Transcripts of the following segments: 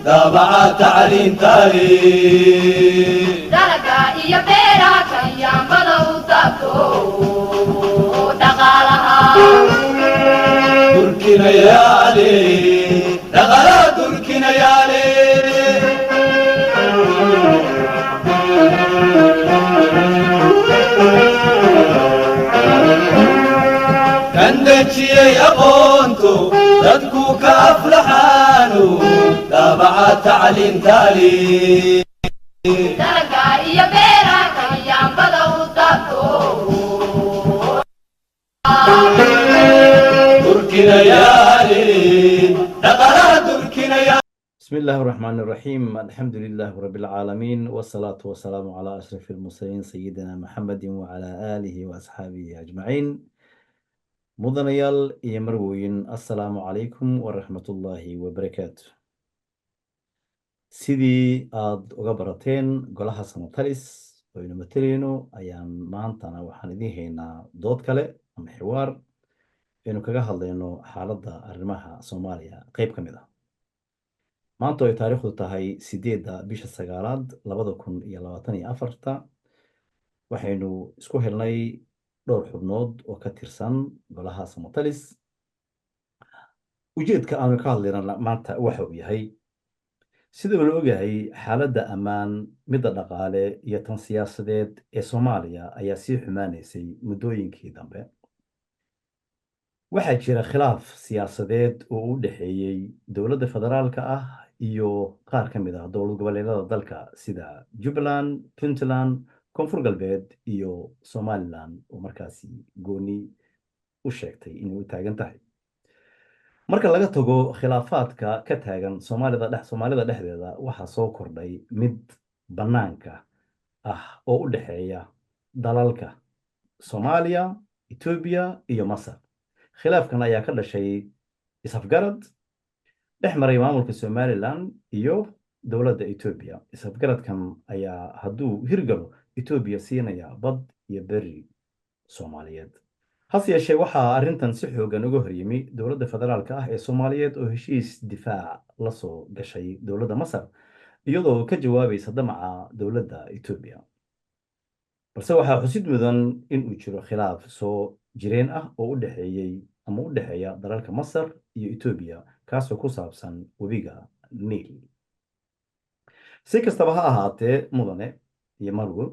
دابع تعليم تاريخ درجة إيا بيرا كيان بدو تبتو دقالها تركنا يالي دغلا تركنا يالي كندتشي يا بونتو تدكو كافلحانو تابع تعليم تالي درجة إيا بيرا كيان بدو تبتو تركنا يالي دغلا تركنا يالي. بسم الله الرحمن الرحيم. الحمد لله رب العالمين والصلاة والسلام على أشرف المرسلين سيدنا محمد وعلى آله وأصحابه أجمعين. مدنيال يمروين السلام عليكم ورحمة الله وبركاته. سيدي أغبرتين قولها سنطلس وينمتلينو أيام مانتانا وحانديهينا دود كالي أم حوار إنو كغاهالينو حالة أرماها سوماليا قيب كميدا. maanta ay taariikhdu tahay 8 bisha sagaalaad 2024 waxaynu isku helnay dhowr xubnood oo ka tirsan golaha Somatalis. ujeedka aanu ka hadlaynaa maanta waxa uu yahay sida la ogyahay xaaladda ammaan midda dhaqaale iyo tan siyaasadeed ee Soomaaliya ayaa sii xumaanaysay muddooyinkii dambe. waxaa jira khilaaf siyaasadeed oo u dhaxeeyay dowladda federaalka ah iyo qaar ka mid ah dowlad goboleedyada dalka sida Jubbaland, Puntland, Koonfur Galbeed iyo Somaliland oo markaasi gooni u sheegtay inay u taagan tahay. marka laga tago khilaafaadka ka taagan Soomaalida dhexdeeda waxaa soo kordhay mid banaanka ah oo u dhaxeeya dalalka Soomaaliya, Ethiopia iyo Masar. khilaafkan ayaa ka dhashay isafgarad dhex maray maamulka Somaliland iyo dowladda Ethiopia. isafgaradkan ayaa hadduu hirgalo Ethiopia siinaya bad iyo beri Soomaaliyeed. hase yeeshee waxaa arrintan si xoogan uga horyimi dowladda federaalka ah ee Soomaaliyeed oo heshiis difaac la soo gashay dowladda Masar iyadoo ka jawaabaysa damaca dowladda Ethiopia. balse waxaa xusid mudan in uu jiro khilaaf soo jireen ah oo u dhexeeya dalalka Masar iyo Ethiopia kaasoo ku saabsan webiga Niil. si kastaba ha ahaatee mudane iyo marwo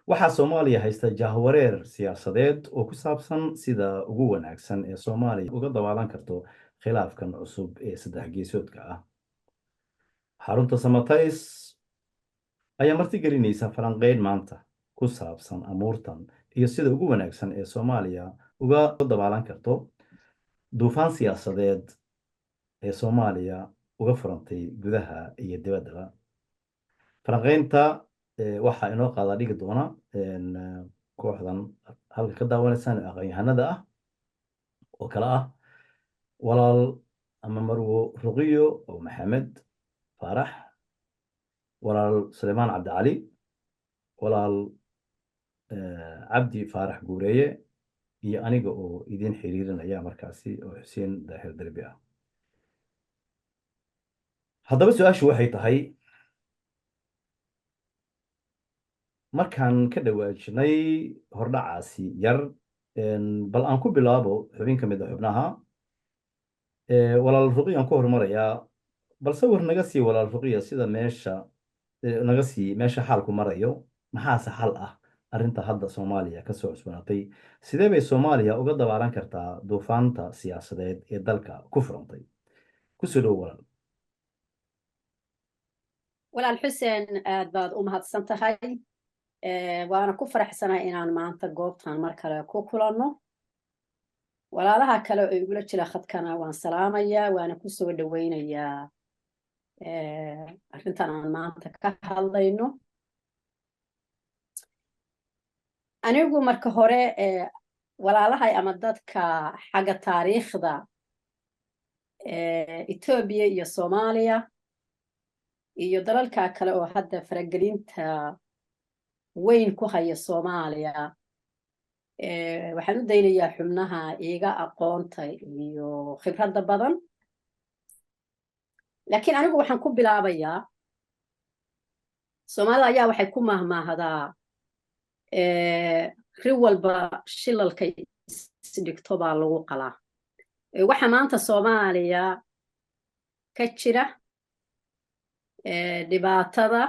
waxaa Soomaaliya haysta jahwareer siyaasadeed oo ku saabsan sida ugu wanaagsan ee Soomaaliya uga dabaalan karto khilaafkan cusub ee saddex geesoodka ah. xarunta Somatalis ayaa martigelinaysa falanqeyn maanta ku saabsan amuurtan iyo sida ugu wanaagsan ee Soomaaliya uga dabaalan karto duufaan siyaasadeed ee Soomaaliya uga furantay gudaha iyo dibaddaba. falanqeynta waxaa inoo qaada dhigi doona kooxdan halka ka daawanaysaan aqoon-yahanada ah oo kala ah walaal ama marwo Ruqiyo oo Maxamed Faarax, walaal Sulaymaan Cabdi Cali, walaal Cabdi Faarax Guureeye iyo aniga oo idin xiriirinaya markaasi oo Xuseen Daahir Darbi ah. haddaba su-aashu waxay tahay markaan ka dhawaajinay hordhacaasi yar bal aan ku bilaabo xubin ka mid ah xubnaha walaal Ruqiyo aan ku hormarayaa bal sawir naga sii walaal Ruqiyo sida meesha xaalku marayo maxaase xal ah arrinta hadda Soomaaliya ka soo cusbanaatay sidee bay Soomaaliya uga dabaalan kartaa duufaanta siyaasadeed ee dalka ku furantay ku soo dhow walaal Xuseen aad baad u mahadsan tahay waana ku faraxsanahay inaan maanta goobtan mar kale ku kulanno walaalaha kale oo igula jira khadkana waan salaamayaa waana ku soo dhaweynayaa arrintan aan maanta ka hadlayno. anigu marka hore walaalahay ama dadka xagga taariikhda Ethiopia iyo Soomaaliya iyo dalalka kale oo hadda faragelinta weyn ku haya Soomaaliya waxaan u daynayaa xubnaha iiga aqoonta iyo khibradda badan laakiin anigu waxaan ku bilaabayaa Soomaalida ayaa waxay ku mahmaahadaa ri walba shilalka isdhigto baa lagu qalaa waxa maanta Soomaaliya ka jira dhibaatada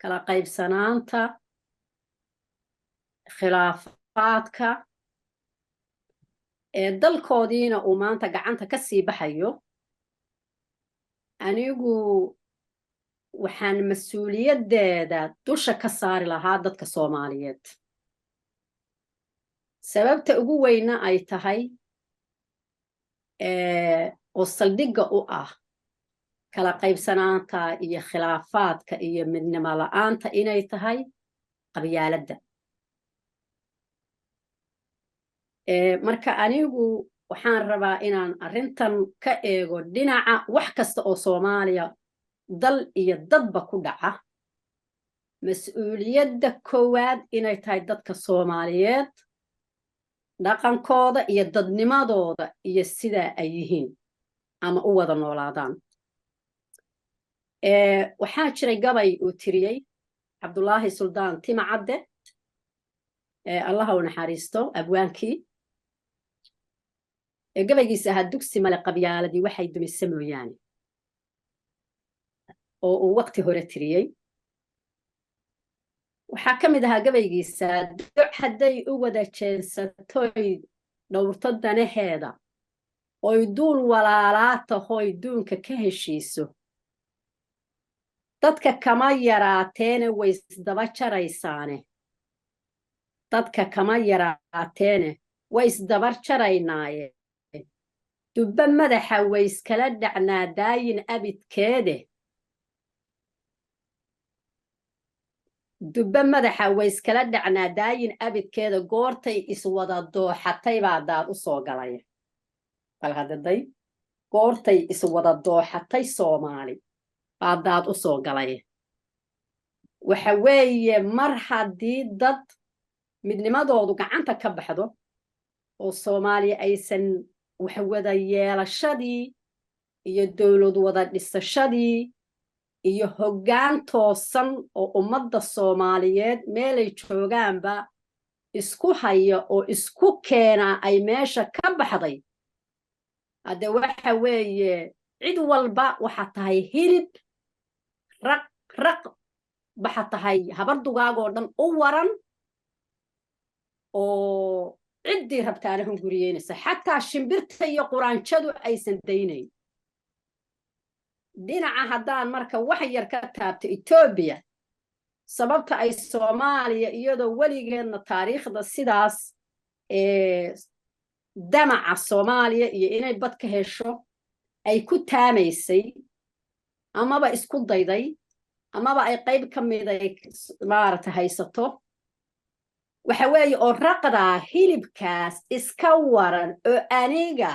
kala qaybsanaanta khilaafaadka dalkoodiina uu maanta gacanta ka sii baxayo anigu waxaan mas'uuliyaddeeda dusha ka saari lahaa dadka Soomaaliyeed sababta ugu weyna ay tahay oo saldhigga u ah kala qaybsanaanta iyo khilaafaadka iyo midnimo la'aanta inay tahay qabyaaladda marka anigu waxaan rabaa inaan arrintan ka eego dhinaca wax kasta oo Soomaaliya dal iyo dadba ku dhaca mas'uuliyadda koowaad inay tahay dadka Soomaaliyeed dhaqankooda iyo dadnimadooda iyo sida ay yihiin ama u wada noolaadaan waxaa jiray gabay uu tiriyey Cabdullaahi Suldaan Timacadde allaha u naxariisto abwaankii gabaygiisa ahaa dugsi male qabyaaladii waxay dumise mooyaane oo uu waqti hore tiriyey waxaa ka mid ahaa gabaygiisa duc hadday u wada jeensatoy dhowrto danaheeda oy duul walaalaa tahoy duunka ka heshiiso dadka kama yaraateene way isdaba jaraysaane dadka kama yaraateene way isdabar jaraynaaye dubba madaxa way iskala dhacnaa daayin abidkeede dubba madaxa way iskala dhacnaa daayin abidkeeda goortay iswada dooxatay baa daad u soo galaya bal haddaday goortay iswada dooxatay Soomaali baa daad u soo galaya waxa weeye mar haddii dad midnimadoodu gacanta ka baxdo oo Soomaaliya aysan wax wada yeelashadii iyo dawlad wada dhisashadii iyo hoggaan toosan oo ummadda Soomaaliyeed meelay joogaanba isku haya oo isku keena ay meesha ka baxday hadde waxa weeye cid walba waxa tahay hilib raq waxa tahay habar dugaagoo dhan u waran oo ciddii rabtaana hunguriyeynaysa xataa shimbirta iyo quraanjadu aysan daynayn dhinaca haddaan marka wax yar ka taabto Ethiopia sababta ay Soomaaliya iyadoo weligeedna taariikhda sidaas damaca Soomaaliya iyo inay bad ka hesho ay ku taamaysay amaba isku dayday amaba ay qayb ka mid ay maaragtay haysato waxa weeye oo raqdaa hilibkaas iska waran oo aniga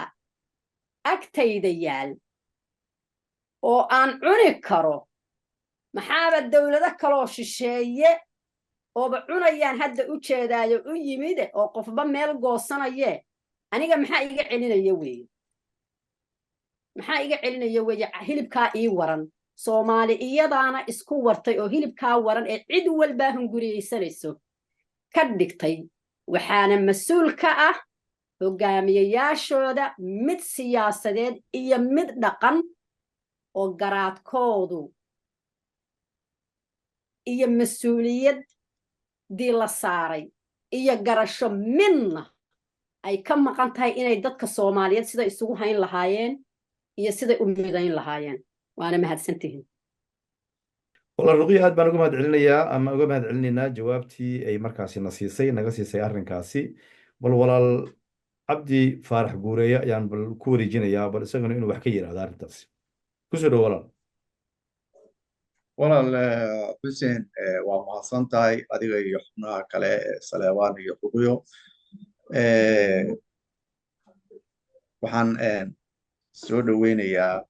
agtayda yaal oo aan cuni karo maxaaba dawlado kaloo shisheeye ooba cunayaan hadda u jeedaayo u yimide oo qofba meel goosanaye aniga maxaa iga celinaya weeye hilibkaa ii waran Soomaali iyadaana isku wartay oo hilibkaa waran ee cid walba hunguriyeysanayso ka dhigtay waxaana mas'uul ka ah hogaamiyayaashooda mid siyaasadeed iyo mid dhaqan oo garaadkoodu iyo mas'uuliyadii la saaray iyo garasho midna ay ka maqan tahay inay dadka Soomaaliyeed sida isugu hayn lahaayeen iyo sida u midayn lahaayeen waana mahadsantihiin والله رقية أدبان أقوم هاد أما أقوم هاد علنينا جوابتي أي مركاسي نصيصي نغسي سيارن كاسي والولا عبدي فارح قوريا يعني بالكوري جينيا بالسجن إنه بحكي هذا التاسي كسر walaal Xuseen waa mahadsantahay adiga iyo xubnaha kale Salewaan iyo Ruqyo waxaan soo dhaweynayaa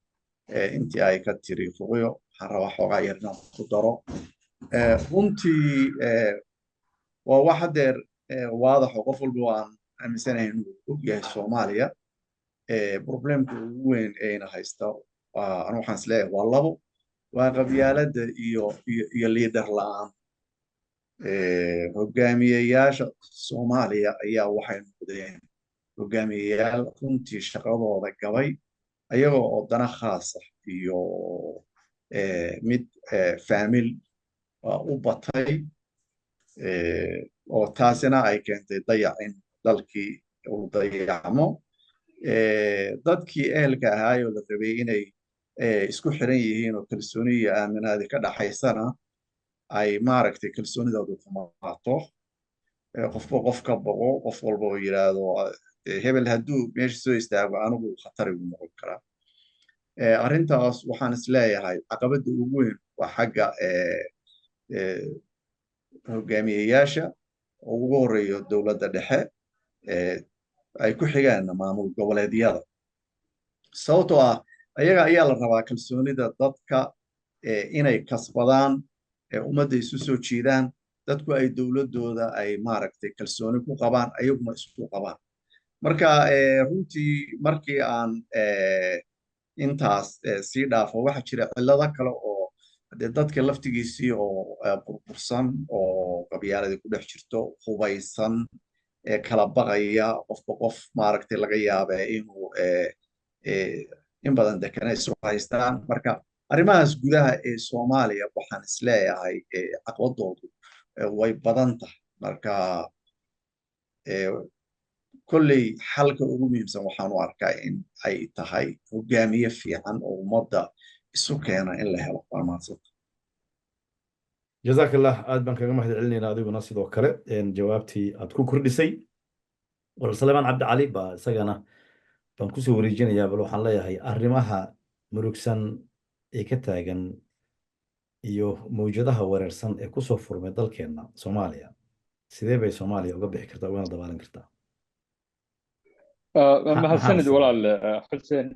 intii ay ka tiri Ruqyo waxaan rabaa xoogaa yar inaan ku daro runtii waa wax hadeer waadax oo qof walba waan aaminsanahay inuu og yahay Soomaaliya problemka ugu weyn ayna haysta أنا waxaan isleeyahay waa labo waa qabyaaladda iyo liidar la'aan hogaamiyeyaasha Soomaaliya ayaa waxay noqdeen hogaamiyeyaal runtii shaqadooda gabay ayagoo oo dana khaas ah iyo mid faamil u batay oo taasina ay keentay dayac in dalkii uu dayacmo dadkii ehelka ahaayoo la rabay inay isku xiran yihiin oo kalsooni iyo aaminaadi ka dhaxaysana ay maaragtay kalsoonidoodu xumaato qofba qof ka boqo qof walba oo yiraahdo hebel hadduu meesha soo istaago anigu khatar igu noqon karaa arrintaas waxaan isleeyahay caqabadda ugu weyn waa xagga hogaamiyeyaasha oo ugu horeeyo dowladda dhexe ay ku xigaan maamul goboleedyada sababtoo ah ayaga ayaa la rabaa kalsoonida dadka inay kasbadaan ummadda isu soo jiidaan dadku ay dowladooda ay maaragtay kalsooni ku qabaan ayaguna isku qabaan marka runtii markii aan intaas sii dhaafo waxa jira cillado kale oo dadka laftigiisii oo burbursan oo qabyaaladii ku dhex jirto hubaysan kala baqaya qofba qof maaragtay laga yaabee inuu in badan dekana isu haystaan marka arrimahaas gudaha ee Soomaaliya waxaan isleeyahay caqabadoodu way badan tahay marka kolley xalka ugu muhiimsan waxaan u arkaa in ay tahay hogaamiye fiican oo ummadda isu keena in la helo waa mahadsantahay جزاك الله aad baan kaga mahad celinayna adiguna sidoo kale jawaabtii aad ku kordhisay war Salmaan Cabdi Cali baa isagana baan ku soo wareejinayaa bal waxaan leeyahay arrimaha murugsan ee ka taagan iyo mawjadaha weerarsan ee ku soo furmay dalkeena Soomaaliya sidee bay Soomaaliya uga bixi kartaa ugana dabaalan kartaa mahadsanid walaal Xuseen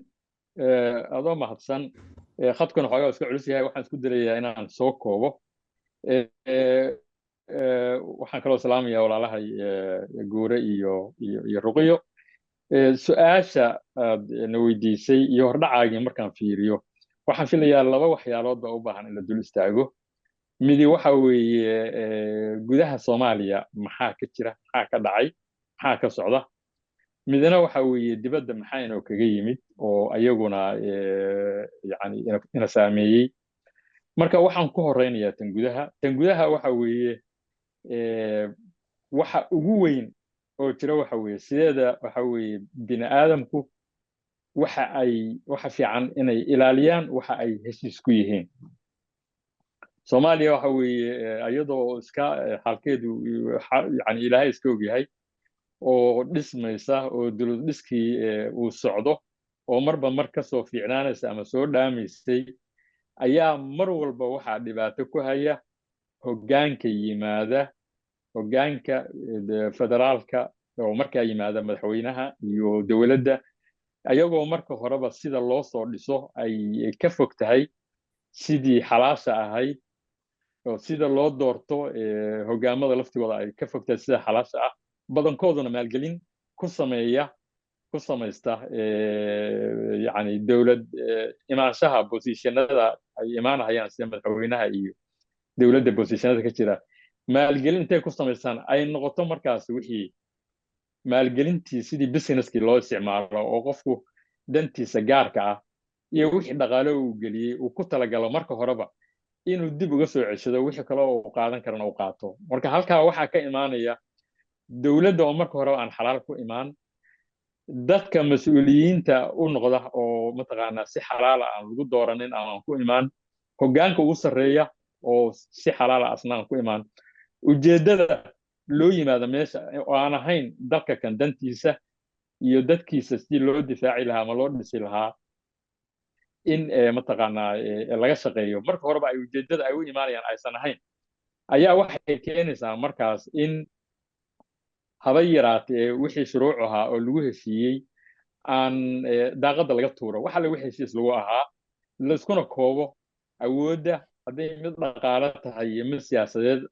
adoo mahadsan khadkuna xoogaa iska culus yahay waxaan isku dalayaa inaan soo koobo waxaan kaloo salaamayaa walaalahay Guure iyo Ruqiyo su'aasha aad na weydiisay iyo hordhacaagii markaan fiiriyo waxaan filayaa laba waxyaalood baa u baahan in la dul istaago midi waxa weeye gudaha Soomaaliya maxaa ka jira maxaa ka dhacay maxaa ka socda midna waxa weeye dibadda maxaa inoo kaga yimid oo ayaguna yani ina saameeyey marka waxaan ku horeynayaa tan gudaha waxa weeye waxa ugu weyn oo jira waxa weeye sideeda waxa weeye bini aadamku waxa fiican inay ilaaliyaan waxa ay heshiis ku yihiin Soomaaliya waxa weeye ayadoo iska xalkeedu yani Ilaahay iska ogyahay oo dhismaysa oo dawlad dhiskii uu socdo oo marba mar ka soo fiicnaanaysa ama soo dhaamaysay ayaa mar walba waxa dhibaato ku haya hoggaanka yimaada hoggaanka federaalka oo markaa yimaada madaxweynaha iyo dawladda ayagoo marka horeba sida loo soo dhiso ay ka fog tahay sidii xalaasha ahayd oo sida loo doorto hoggaamada laftigooda ay ka fog tahay sida xalaasha ah badankooduna maalgelin ku samaysta yani dawlad imaanshaha bosishanada ay imaanayaan sida madaxweynaha iyo dawladda bosishanada ka jira maalgelin intay ku samaystaan ay noqoto markaas wixii maalgelintii sidii businesskii loo isticmaalo oo qofku dantiisa gaarka ah iyo wixii dhaqaale uu geliyey uu ku talagalo marka horeba inuu dib uga soo ceshado wixii kale oo uu qaadan karana uu qaato marka halkaa waxaa ka imaanaya dawladda oo marka horeba aan xalaal ku imaan dadka mas'uuliyiinta u noqda oo mataqaanaa si xalaal aan lagu dooranin aan ku imaan hoggaanka ugu sarreeya oo si xalaal ah asnaan ku imaan ujeedada loo yimaado meesha oo aan ahayn dalka kan dantiisa iyo dadkiisa si loo difaaci lahaa ama loo dhisi lahaa in mataqaanaa laga shaqeeyo marka horeba ay ujeedada ay u imaanayaan aysan ahayn ayaa waxay keenaysaa markaas in haba yaraatee wixii shuruuc ahaa oo lagu heshiiyey aan daaqadda laga tuuro waxa lagu heshiis lagu ahaa laiskuna koobo awoodda hadday mid dhaqaale tahay iyo mid siyaasadeed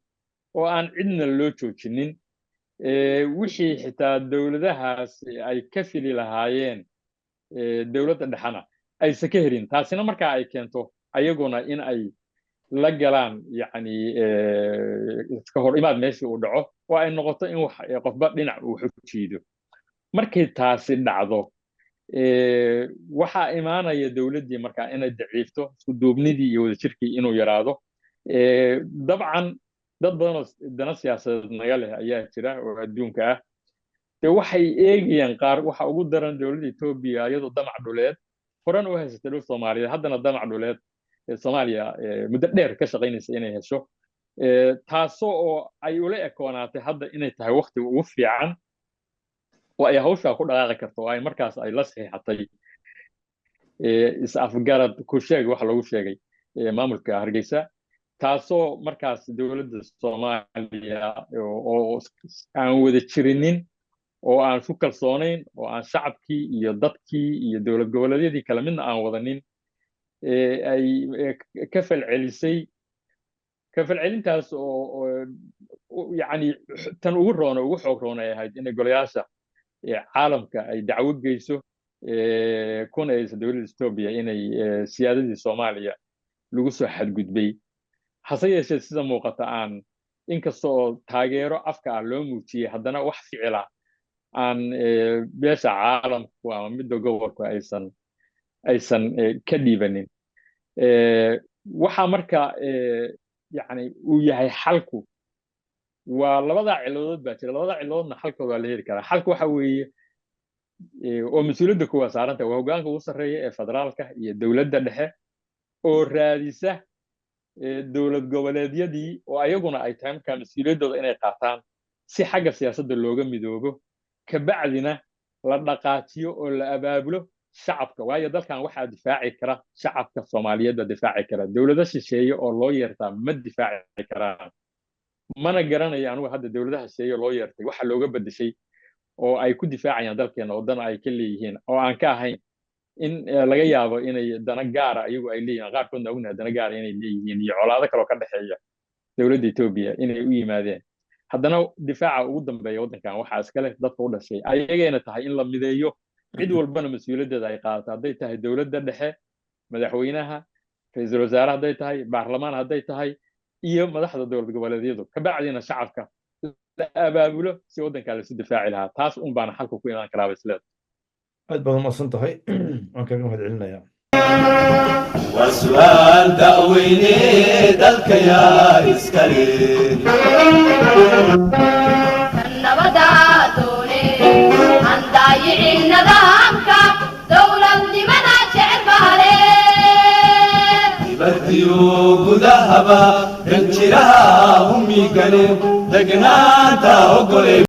oo aan cidna loo joojinin wixii xitaa dawladahaas ay ka fili lahaayeen dawladda dhexana ay sakahirin taasina markaa ay keento ayaguna in ay la galaan yani iska hor imaad meeshii uu dhaco oo ay noqoto in wax qofba dhinac uu xujiido markay taasi dhacdo waxaa imaanaya dowladdii markaa inay daciifto isku duubnidii iyo wadajirkii inuu yaraado dabcan dad badan oo dana siyaasadeed naga leh ayaa jira oo adduunka ah dee waxay eegayaan qaar waxa ugu daran dowladda Ethiopia iyadoo damac dhuleed horan u haysatay dhul Soomaaliyeed haddana damac dhuleed Soomaaliya muddo dheer ka shaqaynaysa inay hesho taasoo oo ay ula ekoonaatay hadda inay tahay waqti ugu fiican oo ay hawsha ku dhaqaaqi karto oo ay markaas ay la saxiixatay is-afgarad ku sheeg wax lagu sheegay maamulka Hargeysa taasoo markaas dowladda Soomaaliya oo aan wada jirinin oo aan ku kalsoonayn oo aan shacabkii iyo dadkii iyo dowlad goboleedyadii kala midna aan wadanin ay ka falcelintaas oo yani tan ugu roona ugu xoog roona ay ahayd inay golayaasha caalamka ay dacwo geyso kuna aysa dowladda Ethiopia inay siyaadadii Soomaaliya lagu soo xadgudbay hase yeeshee sida muuqata aan inkastoo taageero afka ah loo muujiyey haddana wax ficila aan beesha caalamku ama midda gobolku aysan ka dhiibanin waxaa marka yani uu yahay xalku waa labada ciladood baa jira labada ciladoodna xalkooda waa la heli karaa xalku waxa weeye oo mas-uuliyadda kuwa saaranta waa hoggaanka ugu sarreeya ee federaalka iyo dowladda dhexe oo raadisa dowlad goboleedyadii oo ayaguna ay tahay markaa mas-uuliyaddooda inay qaataan si xagga siyaasadda looga midoobo kabacdina la dhaqaajiyo oo la abaabulo shacabka waayo dalkan waxaa difaaci kara shacabka Soomaaliyeed difaaci kara dowladda shisheeye oo loo yeertaa ma difaaci karaan mana garanayo anigu hadda dowladaha shisheeye loo yeertay waxa looga bedeshay oo ay ku difaacayaan dalkeena oo dan ay ka leeyihiin oo aan ka ahayn in laga yaabo inay dana gaara ayagu ay leeyihiin qaarkoodna ognahay dana gaara inay leeyihiin iyo colaado kale oo ka dhexeeya dowladda Ethiopia inay u yimaadeen haddana difaaca ugu dambeeya waddankan waxaa iska leh dadka u dhashay ayageena tahay in la mideeyo cid walbana mas-uuliyaddeeda ay qaadato hadday tahay dowladda dhexe madaxweynaha ra'iisul wasaare hadday tahay baarlamaan hadday tahay iyo madaxda dowlad goboleedyadu kabacdina shacabka la abaabulo si waddanka la isu difaaci lahaa taas un baana xalku ku imaan karaa isleed aad baad umahadsan tahay waan kaga mahad celinayaa وسؤال دعويني دلك يا إسكالي النبضاتوني عن ضايع النظامك دولة لمن شعر بهالي بديو ذهبا بنشرها أمي قليل دقنا تا